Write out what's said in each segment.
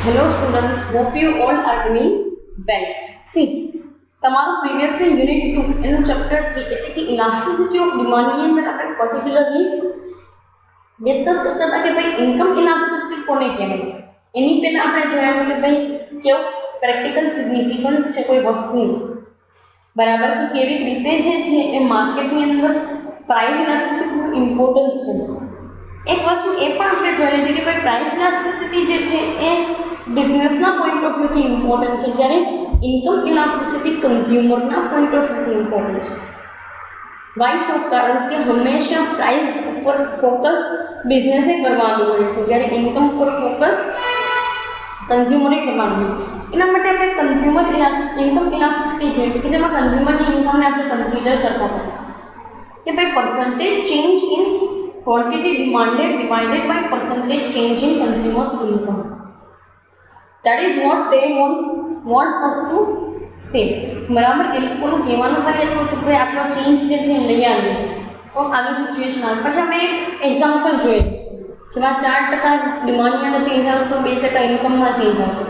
Hello students, hope you all are doing well. See, તમારું previously unit 2 એનું chapter 3 એટલે કે ઇલાસ્ટિસિટી ઓફ ડિમાન્ડની અંદર આપણે પર્ટિક્યુલરલી ડિસ્કસ કરતા હતા કે ભાઈ ઇન્કમ ઇલાસ્ટિસિટી કોને કહેવાય. એની પહેલાં આપણે જોયું કે ભાઈ કેવું પ્રેક્ટિકલ સિગ્નિફિકન્સ છે કોઈ વસ્તુનું, બરાબર, કે કેવી રીતે જે છે એ માર્કેટની અંદર પ્રાઇસ ઇલાસ્ટિસિટીનું ઇમ્પોર્ટન્સ છે. એક વસ્તુ એ પણ આપણે જોઈ લીધી કે ભાઈ પ્રાઇસ ઇલાસ્ટિસિટી જે છે એ બિઝનેસના પોઈન્ટ ઓફ વ્યૂથી ઇમ્પોર્ટન્ટ છે, જ્યારે ઇન્કમ ઇલાસ્ટિસિટી કન્ઝ્યુમરના પોઈન્ટ ઓફ વ્યૂથી ઇમ્પોર્ટન્ટ છે. Why so? કારણ કે હંમેશા પ્રાઇસ ઉપર ફોકસ બિઝનેસે કરવાનું હોય છે, જ્યારે ઇન્કમ ઉપર ફોકસ કન્ઝ્યુમરે કરવાનું હોય. એના માટે આપણે ઇન્કમ ઇલાસ્ટિસિટી જોઈએ કે જેમાં કન્ઝ્યુમરની ઇન્કમને આપણે કન્સિડર કરતા હતા કે ભાઈ percentage change in quantity demanded divided by percentage change in consumers income. That is what they want us to say. બરાબર, એ લોકોનું કહેવાનું ખાલી એટલું હતું કે આટલો ચેન્જ જે છે લઈ આવીએ તો આવી સિચ્યુએશન આવે. પછી આપણે એક એક્ઝામ્પલ જોઈએ જેમાં 4% ડિમાન્ડની અંદર ચેન્જ આવતો, 2% ઇન્કમમાં ચેન્જ આવતો.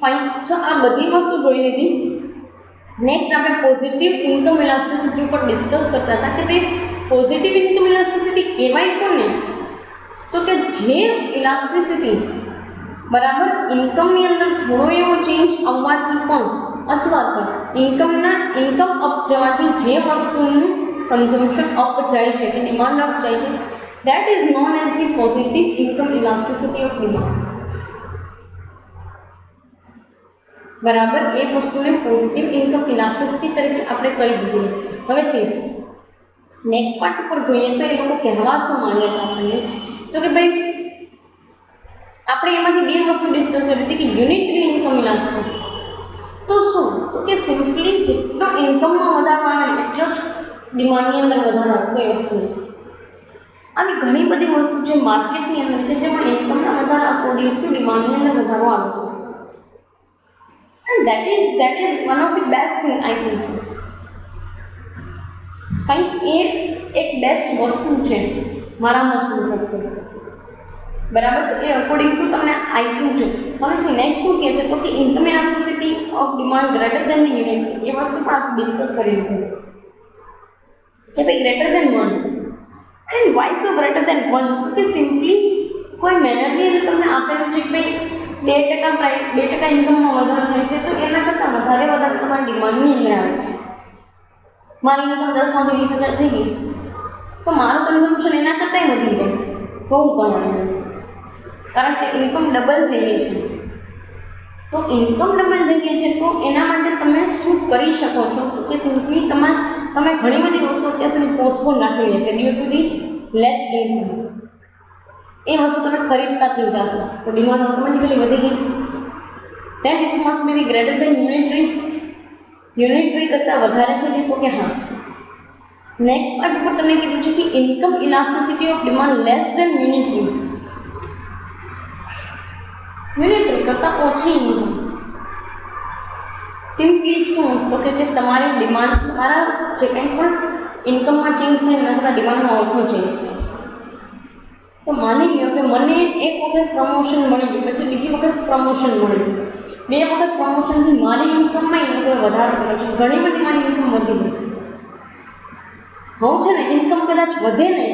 ફાઇન. સો આ બધી વસ્તુ જોઈ લીધી. નેક્સ્ટ આપણે પોઝિટિવ ઇન્કમ ઇલાસ્ટિસિટી ઉપર ડિસ્કસ કરતા હતા કે ભાઈ પોઝિટિવ ઇન્કમ ઇલાસ્ટિસિટી કહેવાય કોને? તો કે જે ઇલાસ્ટિસિટી બરાબર ઇન્કમની અંદર થોડો એવો ચેન્જ આવવાથી પણ અથવા તો ઇન્કમ અપ જવાથી જે વસ્તુનું કન્ઝમ્પશન અપ જાય છે કે ડિમાન્ડ અપ જાય છે, that is known as the positive income elasticity of demand. બરાબર, એ વસ્તુને પોઝિટિવ ઇન્કમ ઇલાસ્ટિસિટી તરીકે આપણે કહી દીધી. હવે સી નેક્સ્ટ પાર્ટ ઉપર જોઈએ તો એ લોકો કહેવા શું માંગે છે આપણને, તો કે ભાઈ આપણે એમાંથી બે વસ્તુ ડિસ્કસ કરી હતી કે યુનિટરી ઇન્કમ ઇલાસ્ટિસિટી. તો શું? તો કે સિમ્પલી જેટલો ઇન્કમમાં વધારો આવે એટલો જ ડિમાન્ડની અંદર વધારો આવે કોઈ વસ્તુ. આવી ઘણી બધી વસ્તુ છે માર્કેટની અંદર કે જેમાં ઇન્કમના વધારો અકોર્ડિંગ ટુ ડિમાન્ડની અંદર વધારો આવે છે. And that is one of the best thing I think so. Fine, એ એક બેસ્ટ વસ્તુ છે મારા મત મુજબ. બરાબર, તો એ અકોર્ડિંગ ટુ તમને આપ્યું છે. હવે સી નેક્સ્ટ શું કહે છે તો કે income elasticity of demand greater than the unit. એ વસ્તુ પણ આપણે ડિસ્કસ કરી લીધી કે ભાઈ greater than 1. And why so greater than 1? તો કે સિમ્પલી કોઈ મેનરની અંદર તમને આપેલું છે કે ભાઈ 2% ઇન્કમમાં વધારો થાય છે તો એના કરતાં વધારે તમારી ડિમાન્ડની અંદર આવે છે. મારી ઇન્કમ 10માંથી 20,000 થઈ ગઈ તો મારું કન્ઝમ્પશન એના કરતાંય વધી જાય. જોવું કરવાનું, કારણ કે ઇન્કમ ડબલ થઈ ગઈ છે. તો ઇન્કમ ડબલ થઈ ગઈ છે તો એના માટે તમે શું કરી શકો છો કે સિમ્પલી તમે ઘણી બધી વસ્તુ અત્યાર સુધી પોસ્ટપોન રાખેલી હશે due to the less income. એ વસ્તુ તમે ખરીદતા થઈ જશો તો ડિમાન્ડ ઓટોમેટિકલી વધી ગઈ. Then it must be the greater than unitary કરતાં વધારે થઈ ગઈ. તો કે હા. નેક્સ્ટ પાર્ટ ઉપર તમને કીધું છે કે income elasticity of demand less than unitary કરતાં ઓછી ઇન્કમ. સિમ્પલી શું? તો કે તમારી ડિમાન્ડ તમારા જે કંઈ પણ ઇન્કમમાં ચેન્જ થાય એના કરતાં ડિમાન્ડમાં ઓછો ચેન્જ થાય. તો માની લો કે મને એક વખત પ્રમોશન મળી ગયું, પછી બીજી વખત પ્રમોશન મળી ગયું. 2 વખત પ્રમોશનથી મારી ઇન્કમમાં એ લોકોએ વધારો કર્યો છે, ઘણી બધી મારી ઇન્કમ વધી ગઈ. હું છે ને ઇન્કમ કદાચ વધે ને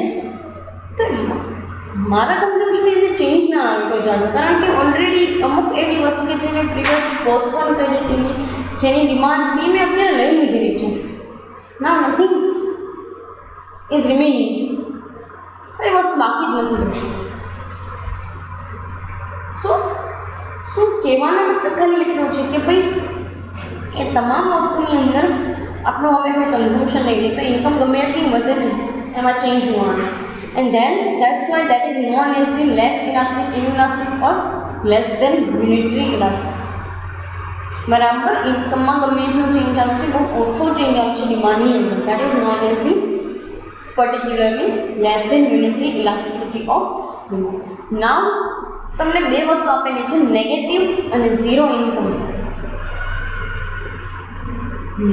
તો મારા કન્ઝમ્પશનની અંદર ચેન્જ ના આવે કોઈ જાણું, કારણ કે ઓલરેડી અમુક એવી વસ્તુ કે જે મેં પ્રીવિયસલી પોસ્ટપોન કરી હતી, જેની ડિમાન્ડ હતી મેં અત્યારે લઈ લીધેલી છે. નાઉ નથિંગ ઇઝ રિમેનિંગ. એ વસ્તુ બાકી જ નથી. શું કહેવાનો મતલબ ખાલી એટલો છે કે ભાઈ એ તમામ વસ્તુની અંદર આપણું હવે કોઈ કન્ઝમ્પશન લઈ લઈએ તો ઇન્કમ ગમે એટલી વધે ને એમાં ચેન્જ હોવાનું. And then that's why that is known as the less elastic or less than unitary elastic. બરાબર, ઇન્કમમાં ગમે એટલું ચેન્જ આવે છે, બહુ ઓછો ચેન્જ આવે છે ડિમાન્ડની અંદર. That is known as the particularly less than unitary elasticity of demand. Now તમને બે વસ્તુ આપેલી છે, નેગેટિવ અને ઝીરો ઇન્કમ.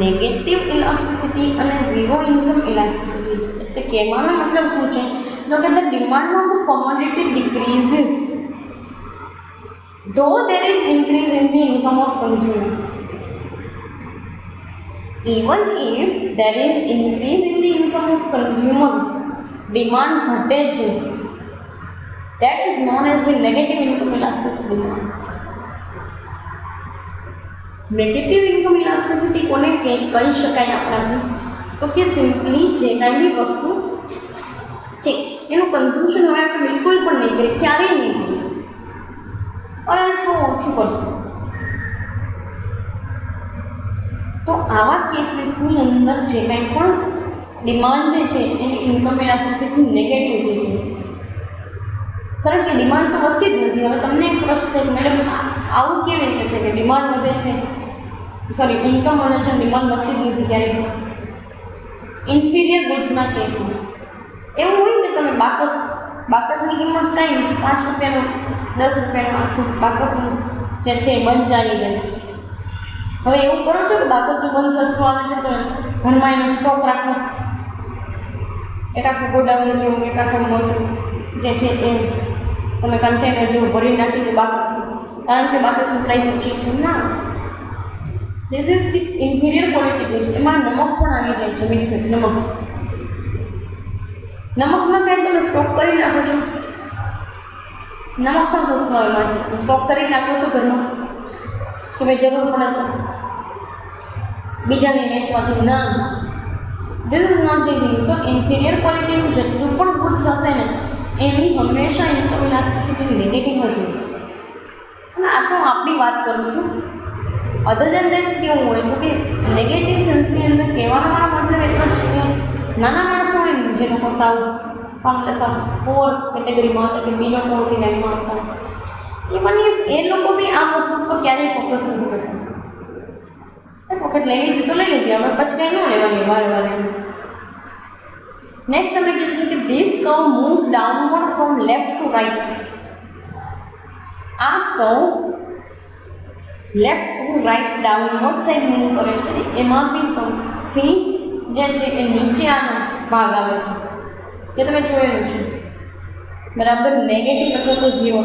નેગેટિવ ઇલાસ્ટિસિટી અને ઝીરો ઇન્કમ ઇલાસ્ટિસિટી એટલે કહેવાનો મતલબ શું છે? તો કે the demand of a commodity decreases though there is increase in the income of consumer, even if there is increase in the income of consumer, demand ઘટે છે, that is known as the negative income elasticity demand. Negative income elasticity કોને કહી શકાય આપણાથી? તો કે simply જે કાંઈ બી વસ્તુ છે એનું કન્ઝમ્પશન હવે આપણે બિલકુલ પણ નહીં કરીએ, ક્યારેય નહીં કરીએ, और एल्स वो ઓછું કરશું. તો આવા કેસીસની અંદર જે કંઈ પણ ડિમાન્ડ જે છે એની ઇન્કમ ઇલાસ્ટિસિટી નેગેટિવ થઈ છે, કારણ કે ડિમાન્ડ તો વધતી જ નથી. હવે તમને એક પ્રશ્ન થાય કે મેડમ આવું કેવી રીતે થાય કે ડિમાન્ડ વધે છે, સોરી ઇન્કમ વધે છે, ડિમાન્ડ વધતી જ નથી ક્યારેય? ઇન્ફિરિયર ગુડ્સના કેસમાં એવું હોય ને, તમે બાકસની કિંમત કાંઈ નથી, 5 રૂપિયાનું 10 રૂપિયાનું આખું બાકસનું જે છે બંધ ચાલી જાય. હવે એવું કરો છો કે બાકસનું બંધ સસ્તું આવે છે તો ઘરમાં એનો સ્ટોક રાખો, એક આખું ગોડાઉન જેવું, એક આખું મોટું જે છે એ તમે કન્ટેનર જેવું ભરી નાખી દો બાકસનું, કારણ કે બાકસની પ્રાઇસ ઓછી છે. ના, this is the inferior quality goods. એમાં નમક પણ આવી જાય છે, મીઠું નમક. નમકમાં કંઈ તમે સ્ટોક કરી નાખો છો, નમક સાવ સસ્તું આવે માર્કેટમાં, સ્ટોક કરી નાખો છો ઘરમાં કે ભાઈ જરૂર પડે તો બીજાને વેચવાથી. ના, this is not the thing. તો ઇન્ફિરિયર ક્વોલિટીનું જેટલું પણ ગુડ્સ હશે ને એની હંમેશા ઇન્કમ ઇલાસ્ટિસિટી નેગેટિવ જ હોય. અને આ તો આપણી વાત કરું છું. અધર દેન દેટ કેવું હોય તો કે નેગેટિવ સેન્સની અંદર કહેવાનો મારો મતલબ એટલો જ છે કે નાના માણસો હોય ને જે લોકો સાવ પોર કેટેગરીમાં હતા કે બિલો પોવર્ટી લાઈનમાં હતા, ઇવન ઇફ એ લોકો બી આ વસ્તુ પર ક્યારેય ફોકસ નથી કરતા. એક વખત લઈ લીધી તો લઈ લીધી, હવે પછી કંઈ ન લેવાની વારે વારે. નેક્સ્ટ અમે કીધું છે કે this curve moves downward from left to right. આ curve left to right downward side move કરે છે. એમાં બી સૌથી જે છે એ નીચે આનો ભાગ આવે છે જે તમે જોયેલું છે, બરાબર, નેગેટિવ અથવા તો 0.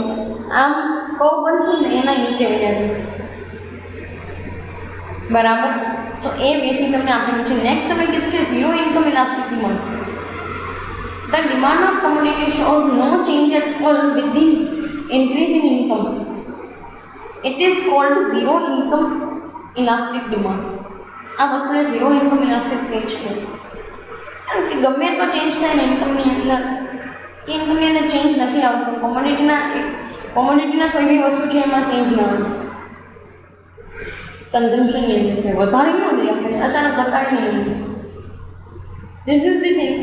આમ કર્વ બનતું ને એના નીચે વયા છે, બરાબર. તો એ વેથી તમને આપેલું છે. નેક્સ્ટ તમે કીધું છે zero income elastic demand. The demand of commodity shows no change at all with the increase in income. It is called zero income elastic demand. આ વસ્તુને ઝીરો ઇન્કમ ઇલાસ્ટિક કહે છે, કારણ કે ગમે એટલો ચેન્જ થાય ને ઇન્કમની અંદર કે ઇન્કમની અંદર ચેન્જ નથી આવતો. કોમોડિટીના કોઈ બી વસ્તુ છે એમાં ચેન્જ ના આવે. કન્ઝમ્પશનની અંદર વધારી ન દે, આપણે અચાનક ઘટાડી નહીં દે. This is the thing.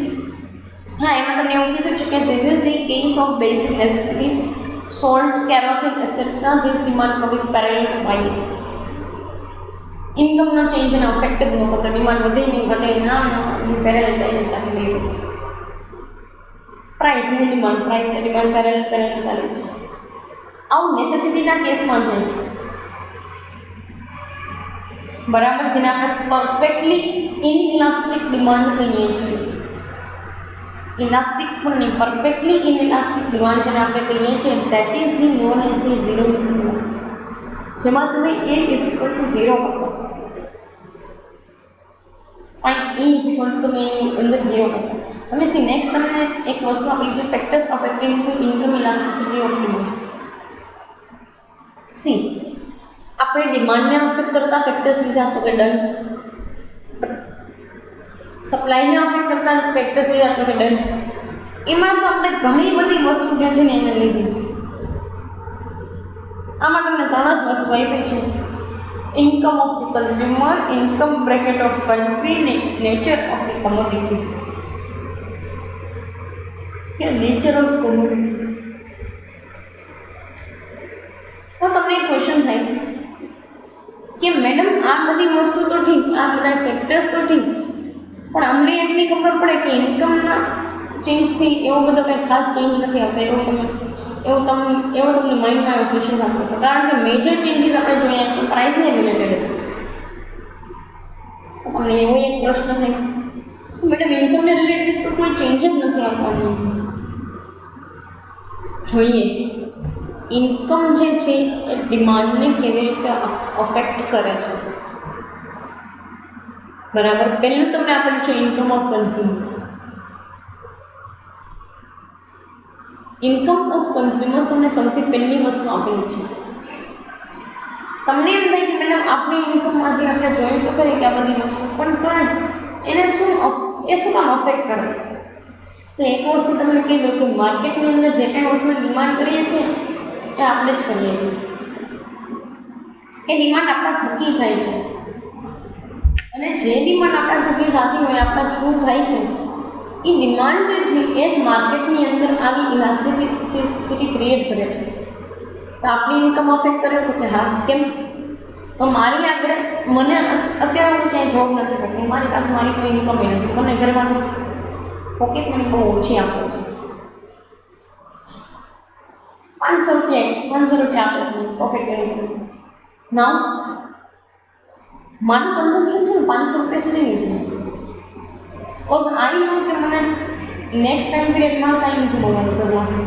હા, એમાં તમને એવું કીધું છે કે this is the case of basic necessities, salt, kerosene etcetera. This demand curve is parallel to Y axis. ઇન્કમનો ચેન્જ એને અફેક્ટ જ ન કરતો, ડિમાન્ડ વધે નહીં ઘટે ના પેરેલલ ચાલે છે આખી બે વસ્તુ. પ્રાઇસની ડિમાન્ડ પેરેલલ ચાલે છે. આવું નેસેસિટીના કેસમાં થાય, બરાબર, જેને આપણે પરફેક્ટલી ઇનઇલાસ્ટિક ડિમાન્ડ કહીએ છીએ. ઇલાસ્ટિક પણ નહીં, પરફેક્ટલી ઇનઇલાસ્ટિક ડિમાન્ડ જેને આપણે કહીએ છીએ, that is the non as the zero income elasticity, જેમાં તમે A = 0 કરતા, ફાઇન, E = તમે એની અંદર 0 કરતા. હવે સી નેક્સ્ટ તમને એક વસ્તુ આપેલી છે, factors affecting to income elasticity of demand. See આપણે ડિમાન્ડને અફેક્ટ કરતા ફેક્ટર્સ લીધા તો કે ડન, સપ્લાયને અફેક્ટ કરતા ફેક્ટર્સ લીધા તો કે ડન. એમાં તો આપણે ઘણી બધી વસ્તુ જે છે ને એને લીધી. આમાં તમને 3 જ વસ્તુ આપી છે: income of the consumer, income bracket of country, nature of the commodity. કે નેચર ઓફ કોમોડિટી. તો તમને એક ક્વેશ્ચન થાય કે મેડમ આ બધી વસ્તુ તો ઠીક, આ બધા ફેક્ટર્સ તો ઠીક, પણ અમને એટલી ખબર પડે કે ઇન્કમના ચેન્જથી એવો બધો કંઈ ખાસ ચેન્જ નથી આવતો. એવો તમને માઇન્ડમાં એવો ક્વેશ્ચન થતો હશે, કારણ કે મેજર ચેન્જીસ આપણે જોઈએ તો પ્રાઇસને રિલેટેડ હતા. તો તમને એવો એક પ્રશ્ન થાય મેડમ ઇન્કમને રિલેટેડ તો કોઈ ચેન્જ જ નથી આવવાનો. જોઈએ ઇન્કમ જે છે એ ડિમાન્ડને કેવી રીતે અફેક્ટ કરે છે. બરાબર. પહેલું તમને આપેલું છે income of consumers. Income of consumers તમને સૌથી પહેલી વસ્તુ આપેલી છે. તમને એમ થાય કે મેડમ આપણી ઇન્કમમાંથી આપણે જોયું તો કરીએ કે આ બધી વસ્તુ, પણ તો એને શું કામ અફેક્ટ કરે? તો એક વસ્તુ તમને કહી દઉં કે માર્કેટની અંદર જે કાંઈ વસ્તુની ડિમાન્ડ કરીએ છીએ એ આપણે જ કરીએ છીએ. એ ડિમાન્ડ આપણા થકી થાય છે, અને જે ડિમાન્ડ આપણા થકી થતી હોય, આપણા થ્રુ થાય છે, એ ડિમાન્ડ જે છે એ જ માર્કેટની અંદર આવી ઇલાસ્ટિસિટી ક્રિએટ કરે છે. તો આપણી ઇન્કમ અફેક્ટ કરે તો કે હા, કેમ? તો મારી આગળ મને અત્યારે હું ક્યાંય જોબ નથી કરતી, મારી પાસે મારી કોઈ ઇન્કમ એ નથી, મને ઘરમાંથી પોકેટ મની બહુ ઓછી આપે છે, 500 રૂપિયા આપે છે પોકેટ મની. નાવ મારું કન્ઝમ્પશન છે ને 500 રૂપિયા સુધીનું છે. કોઝ આઈ નો કે મને નેક્સ્ટ ટાઈમ પીરિયડમાં કાંઈ નથી મળવાનું કરવાનું,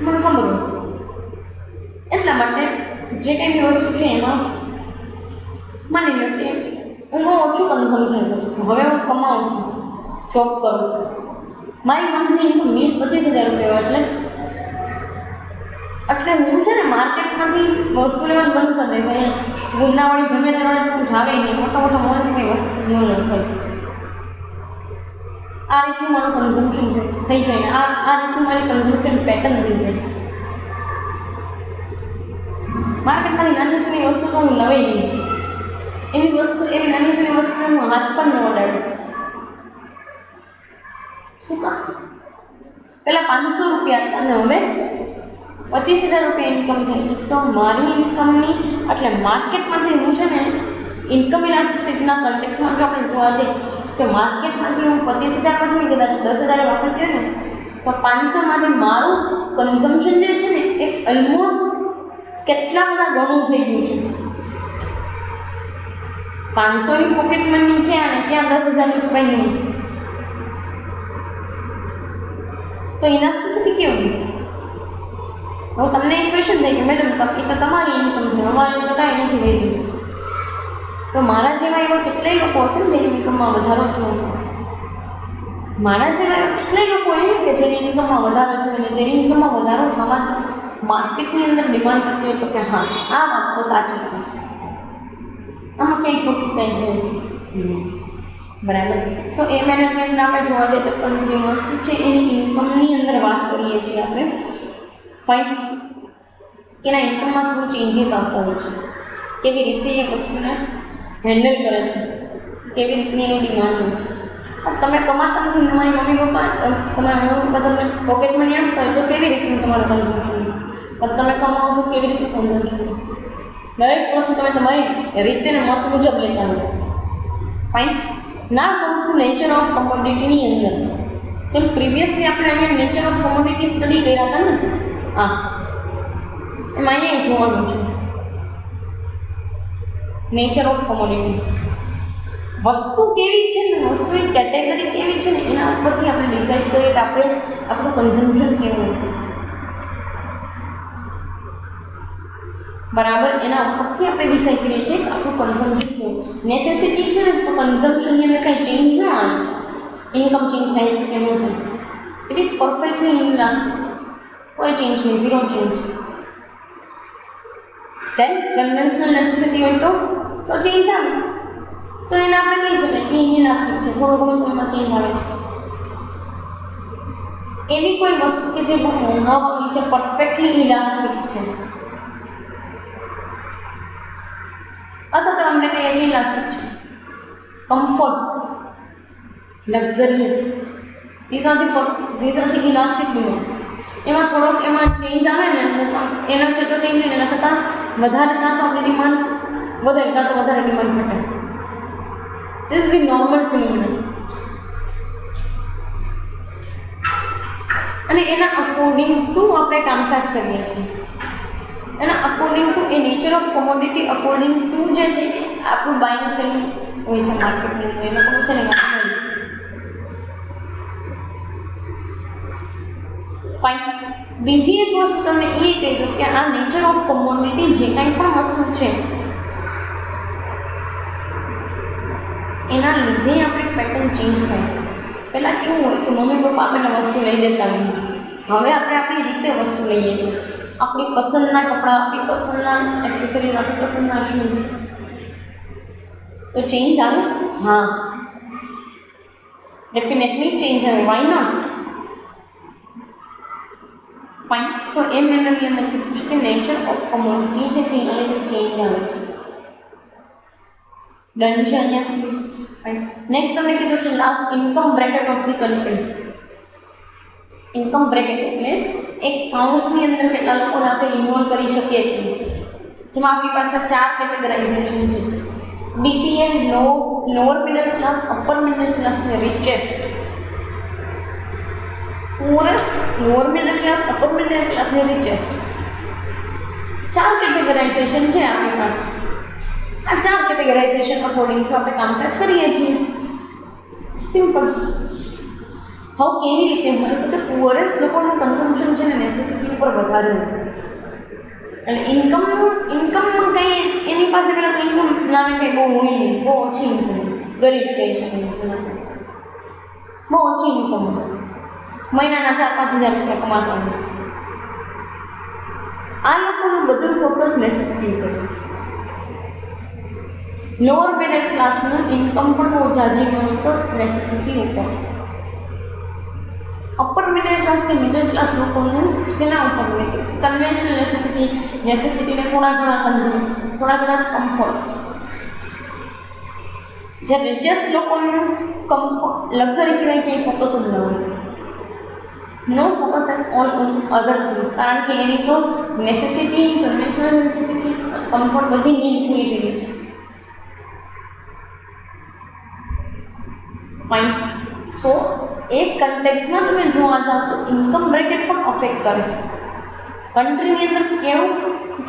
મને ખબર હોય. એટલા માટે જે કંઈ બી વસ્તુ છે એમાં માની લો કે હું બહુ ઓછું કન્ઝમ્પશન કરું છું. હવે હું કમાઉં છું, જોબ કરું છું, મારી મંથની ઇન્કમ 20-25 હજાર રૂપિયા, એટલે હું છે ને માર્કેટમાંથી વસ્તુ લેવાનું બંધ કરી દઈશ. અહીંયા ગુંદાવાળી ધમેદાવાળી તો હું જાવે નહીં, મોટા મોટા મોલ્સ કંઈ વસ્તુ ન લખાય. આ રીતનું મારું કન્ઝમ્પશન છે થઈ જાય ને આ રીતનું મારી કન્ઝમ્પશન પેટર્ન થઈ જાય. માર્કેટમાંથી નાની સુની વસ્તુ તો હું લવાય નહીં, એવી નાની સુની વસ્તુને હું હાથ પણ ન અડાડું. શું કામ? પહેલાં 500 રૂપિયા હતા અને હવે 25,000 રૂપિયા ઇન્કમ થાય છે. તો મારી ઇન્કમની એટલે માર્કેટમાંથી હું છે ને ઇન્કમ ઇલાસ્ટિસિટીના કન્ટેક્સમાં જો આપણે જોવા જઈએ તો માર્કેટમાંથી હું 25,000માંથી કદાચ 10,000 વાપરતી હોય ને તો 500માંથી મારું કન્ઝમ્પશન જે છે ને એ ઓલમોસ્ટ કેટલા બધા ગણું થઈ ગયું છે. 500ની પોકેટ મની ક્યાં અને ક્યાં 10,000નું સ્પેન્ડિંગ. તો ઇલાસ્ટિસિટી કેવી? હું તમને એક ક્વેશ્ચન થાય કે મેડમ એ તો તમારી ઇન્કમ છે, અમારે તો કાંઈ નથી વધી. તો મારા જેવા એવા કેટલાય લોકો હશે ને જેની ઇન્કમમાં વધારો થયો હશે. મારા જેવા એવા કેટલાય લોકો હોય કે જેની ઇન્કમમાં વધારો થયો અને જેની ઇન્કમમાં વધારો થવાથી માર્કેટની અંદર ડિમાન્ડ કરતી હોય તો કે હા, આ વાત તો સાચી છે, આમાં ક્યાંય ખોટું કંઈ છે નહીં. બરાબર. સો એ મેનેજમેન્ટને આપણે જોવા જઈએ તો કન્ઝ્યુમર્સ છે એની ઇન્કમની અંદર વાત કરીએ છીએ આપણે. ફાઇન. કે એના ઇન્કમમાં શું ચેન્જીસ આવતા હોય છે, કેવી રીતે એ વસ્તુને હેન્ડલ કરે છે, કેવી રીતની એની ડિમાન્ડ હોય છે. તમે કમાતા નથી, તમારી મમ્મી પપ્પા તમારા મમ્મી પપ્પા તમને પોકેટ મની આપતા હોય તો કેવી રીતનું તમારું કન્ઝમ્પશન, પણ તમે કમાવો તો કેવી રીતનું કન્ઝમ્પશન. દરેક વસ્તુ તમે તમારી રીતે ને મત મુજબ લેતા હોય. Fine. Now comes to nature of કમોડિટીની અંદર જેમ પ્રિવિયસલી આપણે અહીંયા નેચર ઓફ કમોડિટી સ્ટડી કર્યા હતા ને, એમાં અહીંયા જોવાનું છે નેચર ઓફ કોમોડિટી. વસ્તુ કેવી છે ને, વસ્તુની કેટેગરી કેવી છે ને એના ઉપરથી આપણે ડિસાઇડ કરીએ કે આપણું કન્ઝમ્પશન કેવું હશે. બરાબર. એના ઉપરથી આપણે ડિસાઇડ કરીએ છીએ કે આપણું કન્ઝમ્પશન કેવું. નેસેસિટી છે ને તો કન્ઝમ્પશનની અંદર કાંઈ ચેન્જ ન આવે, ઇન્કમ ચેન્જ થાય કે ન થાય. ઇટ ઇઝ પરફેક્ટલી ઇનલાસ્ટિક, કોઈ ચેન્જ નહીં, zero change. Then conventional necessity હોય તો ચેન્જ આવે, તો એને આપણે કહી શકાય કે ઇનલાસ્ટિક છે, થોડું ઘણું એમાં ચેન્જ આવે છે. એવી કોઈ વસ્તુ કે જે બહુ મોંઘા હોય છે પરફેક્ટલી ઇલાસ્ટિક છે, અથવા તો અમને કહીએ કે ઇલાસ્ટિક છે. Comforts, luxuries, these are the elastic demand. એમાં થોડોક એમાં ચેન્જ આવે ને, એનો જેટલો ચેન્જ હોય એના કરતાં વધારે કાં તો આપણી ડિમાન્ડ વધે કાં તો વધારે ડિમાન્ડ ઘટે. This is the normal phenomenon. અને એના અકોર્ડિંગ ટુ આપણે કામકાજ કરીએ છીએ. એના અકોર્ડિંગ ટુ એ nature of commodity according to જે છે આપણું બાઇંગ સેલિંગ હોય છે માર્કેટની અંદર, એ લોકોનું સેલિંગ આપણું. ફાઇન. બીજી એક વસ્તુ તમને એ કહી દઉં કે આ નેચર ઓફ કોમોડિટી જે કાંઈ પણ વસ્તુ છે એના લીધે આપણી પેટર્ન ચેન્જ થાય. પહેલાં કેવું હોય કે મમ્મી પપ્પા આપણને વસ્તુ લઈ દેતા નહીં, હવે આપણે આપણી રીતે વસ્તુ લઈએ છીએ. આપણી પસંદના કપડાં, આપણી પસંદના એક્સેસરીઝ, આપણી પસંદના શૂઝ. તો ચેન્જ આવે? હા, ડેફિનેટલી ચેન્જ આવે. Why not? ફાઇન. તો એ મેનરની અંદર કીધું છે કે નેચર ઓફ કોમોડિટી જે છે એના લીધે ચેન્જ આવે છે. ડન છે અહીંયા સુધી? ફાઇન. નેક્સ્ટ તમને કીધું છે last, income bracket of the country. Income bracket એટલે એક કાઉન્સની અંદર કેટલા લોકોને આપણે ઇન્વોલ્વ કરી શકીએ છીએ. જેમાં આપણી પાસે 4 કેટેગરાઇઝેશન છે: BPM, lower middle class, upper middle class ને richest. Poorest, lower middle class, upper middle class ને રિચેસ્ટ. 4 કેટેગરાઇઝેશન છે આપણી પાસે. આ 4 કેટેગરાઇઝેશન અકોર્ડિંગ ટુ આપણે કામકાજ કરીએ છીએ. સિમ્પલ. હવે કેવી રીતે હોય તો કે પુઅરેસ્ટ લોકોનું કન્ઝમ્પશન છે ને નેસેસિટી ઉપર વધારે હોય. એટલે ઇન્કમમાં કંઈ એની પાસે પહેલાં તો ઇન્કમ નામે કંઈ બહુ હોય નહીં, બહુ ઓછી ઇન્કમ, ગરીબ કહી શકાય છે. બહુ ઓછી ઇન્કમ હોય, મહિનાના 4-5 હજાર રૂપિયા કમાતા હોય. આ લોકોનું બધું ફોકસ નેસેસિટી ઉપર. લોઅર મિડલ ક્લાસનું ઇન્કમ પણ બહુ જાજી ન હોય તો નેસેસિટી ઉપર. અપર મિડલ ક્લાસ કે મિડલ ક્લાસ લોકોનું શેના ઉપર હોય કે કન્વેન્શનલ નેસેસિટીને થોડા ઘણા કન્ઝ્યુમ, થોડા ઘણા કમ્ફર્ટ્સ. જ્યારે રિચેસ્ટ લોકોનું કમ્ફર્ટ, લક્ઝરી સિવાય ક્યાંય ફોકસ જ ન હોય. No focus at all on other things, કારણ કે એની તો નેસેસિટી, કન્વેન્શનલ નેસેસિટી, કમ્ફર્ટ બધી નીડ પૂરી થઈ ગઈ છે. ફાઇન. સો એક કન્ટેક્સમાં તમે જોવા જાઓ તો ઇન્કમ બ્રેકેટ પણ અફેક્ટ કરે. કન્ટ્રીની અંદર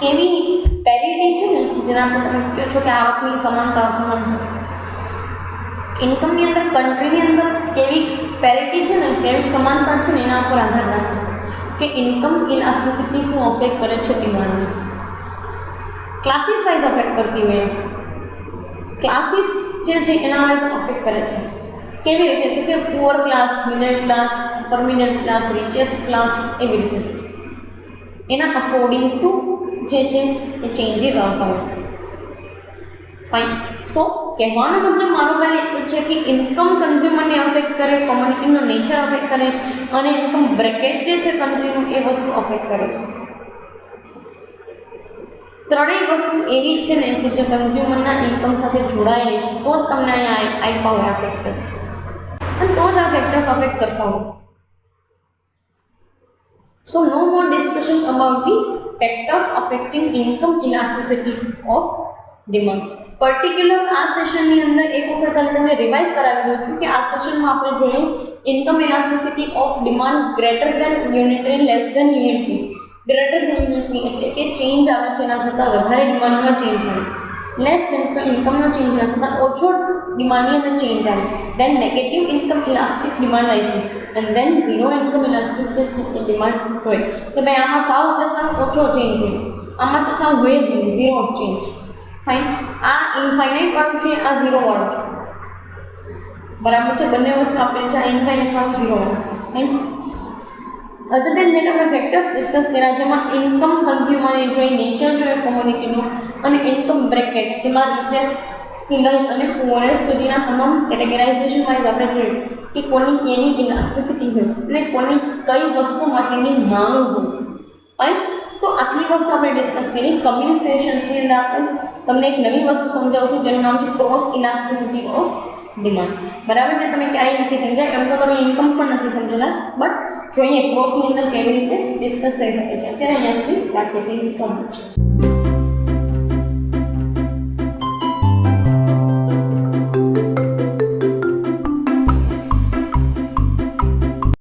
કેવી પેરિટી છે ને, જેના આપણે તમે કહો છો કે આવકની સમાનતા અસમાનતા. ઇન્કમની અંદર કન્ટ્રીની અંદર કેવી પેરિટી છે ને, કેવી સમાનતા છે ને એના ઉપર આધાર રાખે કે ઇન્કમ ઇલાસ્ટિસિટી શું અફેક્ટ કરે છે ડિમાન્ડને. ક્લાસીસ વાઇઝ અફેક્ટ કરતી હોય. ક્લાસીસ જે છે એના વાઇઝ અફેક્ટ કરે છે. કેવી રીતે તો કે poor class, middle class, upper middle class, richest class, એવી રીતે એના અકોર્ડિંગ ટુ જે છે એ ચેન્જીસ આવતા હોય. ફાઇન. સો કહેવાનો મતલબ મારો ખાલી એટલું છે કે ઇન્કમ કન્ઝ્યુમરને અફેક્ટ કરે, કોમ્યુનિટીનો નેચર અફેક્ટ કરે, અને ઇન્કમ બ્રેકેટ જે છે કન્ટ્રીનું એ વસ્તુ અફેક્ટ કરે છે. ત્રણેય વસ્તુ એવી છે ને કે જે કન્ઝ્યુમરના ઇન્કમ સાથે જોડાયેલી છે, તો જ તમને અહીંયા આપ્યા હોય આ ફેક્ટર્સ, અને તો જ આ ફેક્ટર્સ અફેક્ટ કરતા હોય. So no more discussion about the factors affecting income elasticity of demand. Particular આ સેશનની અંદર એક વખત ખાલી તમને રિવાઇઝ કરાવી દઉં છું કે આ સેશનમાં આપણે જોયું income elasticity of demand greater than unitary, less than unitary. Greater than unitary એટલે કે ચેન્જ આવે છે એના કરતાં વધારે ડિમાન્ડમાં ચેન્જ આવે. લેસ દેન તો ઇન્કમનો ચેન્જ એના કરતાં ઓછો ડિમાન્ડની અંદર ચેન્જ આવે. દેન નેગેટિવ ઇન્કમ ઇલાસ્ટિક ડિમાન્ડ આવી, and then zero income elastic જે છે એ ડિમાન્ડ જોઈએ કે ભાઈ આમાં સાવ એટલે સાવ ઓછો ચેન્જ હોય, આમાં તો સાવ હોય જ નહીં, ઝીરો ઓફ ચેન્જ. ફાઇન. આ ઇન્ફાઇનાઇટ વાળું છે, આ ઝીરો વાળું છે. બરાબર છે? બંને વસ્તુ આપણે છે, ઇન્ફાઇનાઇટ વાળું, ઝીરો વાળું. ફાઇન. અધર દેન દેટ આપણે ફેક્ટર્સ ડિસ્કસ કર્યા, જેમાં ઇન્કમ કન્ઝ્યુમરની જોઈએ, નેચર જોઈએ કોમ્યુનિટીનું, અને ઇન્કમ બ્રેકેટ જેમાં રિચેસ્ટથી લઈ અને પુઅરેસ્ટ સુધીના તમામ કેટેગરાઇઝેશન વાઇઝ આપણે જોયું કે કોની કેવી ઇલાસ્ટિસિટી હોય અને કોની કઈ વસ્તુ માટેની માંગ હોય. ફાઇન. તો આટલી વસ્તુ આપણે ડિસ્કસ કરી. કમિંગ સેશન્સની અંદર આપણે તમને એક નવી વસ્તુ સમજાવું છું જેનું નામ છે ક્રોસ ઇલાસ્ટિસિટી ઓફ ડિમાન્ડ. બરાબર છે? તમે ક્યારેય નથી સમજ્યા, એમ તો તમે ઇન્કમ પણ નથી સમજેલા, બટ જોઈએ ક્રોસની અંદર કેવી રીતે ડિસ્કસ થઈ શકે છે. અત્યારે અહીંયા સુધી રાખીએ. Thank you so much.